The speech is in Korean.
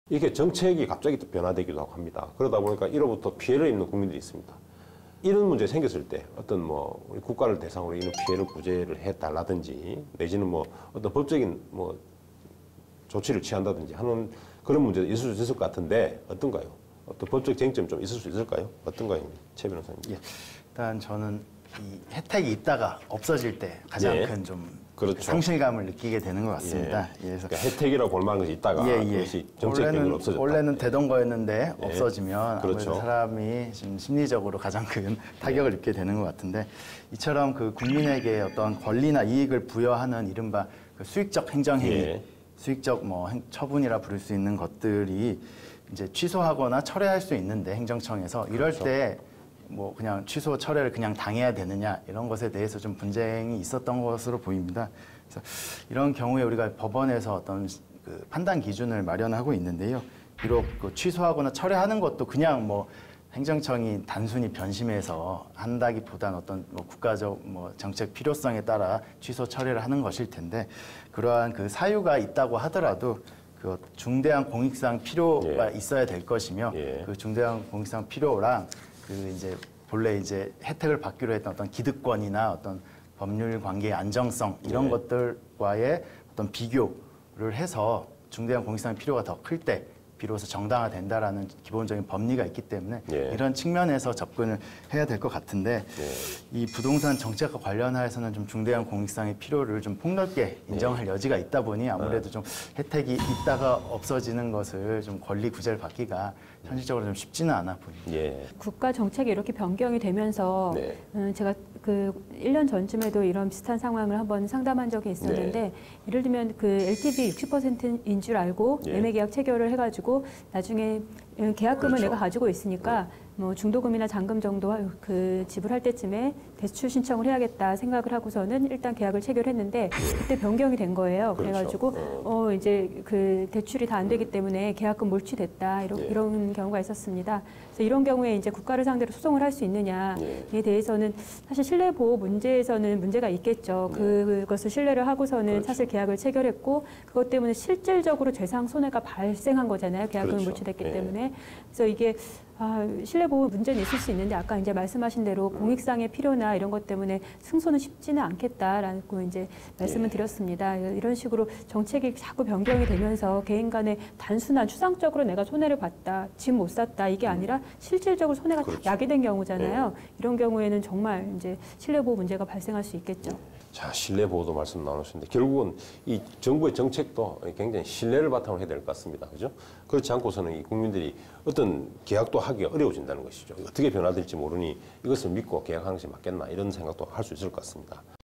이게 정책이 갑자기 또 변화되기도 하고 합니다. 그러다 보니까 1호부터 피해를 입는 국민들이 있습니다. 이런 문제 생겼을 때 어떤 뭐 우리 국가를 대상으로 이런 피해를 구제를 해달라든지 내지는 뭐 어떤 법적인 뭐 조치를 취한다든지 하는 그런 문제도 있을 수 있을 것 같은데 어떤가요? 어떤 법적 쟁점이 좀 있을 수 있을까요? 어떤가요, 최 변호사님? 예, 일단 저는 이 혜택이 있다가 없어질 때 가장 예. 큰 좀 그렇죠. 상실감을 느끼게 되는 것 같습니다. 예. 그래서 그러니까 혜택이라고 볼 만한 것이 있다가 그것이 정책적으로 없어졌다. 원래는 되던 거였는데 예. 없어지면 그렇죠. 아무래도 사람이 좀 심리적으로 가장 큰 타격을 입게 되는 것 같은데 이처럼 그 국민에게 어떤 권리나 이익을 부여하는 이른바 그 수익적 행정행위, 예. 수익적 뭐 처분이라 부를 수 있는 것들이 이제 취소하거나 철회할 수 있는데 행정청에서 이럴 그렇죠. 때 뭐 그냥 취소 철회를 그냥 당해야 되느냐 이런 것에 대해서 좀 분쟁이 있었던 것으로 보입니다. 그래서 이런 경우에 우리가 법원에서 어떤 그 판단 기준을 마련하고 있는데요. 비록 그 취소하거나 철회하는 것도 그냥 뭐 행정청이 단순히 변심해서 한다기보다는 어떤 뭐 국가적 뭐 정책 필요성에 따라 취소 철회를 하는 것일 텐데 그러한 그 사유가 있다고 하더라도 그 중대한 공익상 필요가 예. 있어야 될 것이며 예. 그 중대한 공익상 필요랑 그 이제 본래 이제 혜택을 받기로 했던 어떤 기득권이나 어떤 법률 관계의 안정성 이런 예. 것들과의 어떤 비교를 해서 중대한 공익상 필요가 더 클 때 비로소 정당화된다라는 기본적인 법리가 있기 때문에 예. 이런 측면에서 접근을 해야 될 것 같은데 예. 이 부동산 정책과 관련하여서는 좀 중대한 공익상의 필요를 좀 폭넓게 인정할 여지가 있다 보니 아무래도 좀 혜택이 있다가 없어지는 것을 좀 권리 구제를 받기가 현실적으로 좀 쉽지는 않아 보입니다. 예. 국가 정책이 이렇게 변경이 되면서 네. 제가 그 1년 전쯤에도 이런 비슷한 상황을 한번 상담한 적이 있었는데 네. 예를 들면 그 LTV 60%인 줄 알고 예. 매매 계약 체결을 해가지고 나중에 계약금을 그렇죠. 내가 가지고 있으니까 뭐 중도금이나 잔금 정도 그 지불할 때쯤에 대출 신청을 해야겠다 생각을 하고서는 일단 계약을 체결했는데 그때 변경이 된 거예요. 그렇죠. 그래가지고 이제 그 대출이 다 안 되기 때문에 계약금 몰취됐다 이런 경우가 있었습니다. 그래서 이런 경우에 이제 국가를 상대로 소송을 할 수 있느냐에 대해서는 사실 신뢰 보호 문제에서는 문제가 있겠죠. 그것을 신뢰를 하고서는 그렇죠. 사실 계약을 체결했고 그것 때문에 실질적으로 재상 손해가 발생한 거잖아요. 계약금이 그렇죠. 몰취됐기 예. 때문에. 그래서 이게 신뢰 보호 문제는 있을 수 있는데 아까 이제 말씀하신 대로 공익상의 필요나 이런 것 때문에 승소는 쉽지는 않겠다라고 이제 말씀을 드렸습니다. 이런 식으로 정책이 자꾸 변경이 되면서 개인 간에 단순한 추상적으로 내가 손해를 봤다, 집 못 샀다 이게 아니라 실질적으로 손해가 그렇죠. 야기된 경우잖아요. 이런 경우에는 정말 이제 신뢰 보호 문제가 발생할 수 있겠죠. 자, 신뢰 보호도 말씀 나누셨는데 결국은 이 정부의 정책도 굉장히 신뢰를 바탕으로 해야 될 것 같습니다. 그죠? 그렇지 않고서는 이 국민들이 어떤 계약도 하기가 어려워진다는 것이죠. 어떻게 변화될지 모르니 이것을 믿고 계약하는 것이 맞겠나 이런 생각도 할 수 있을 것 같습니다.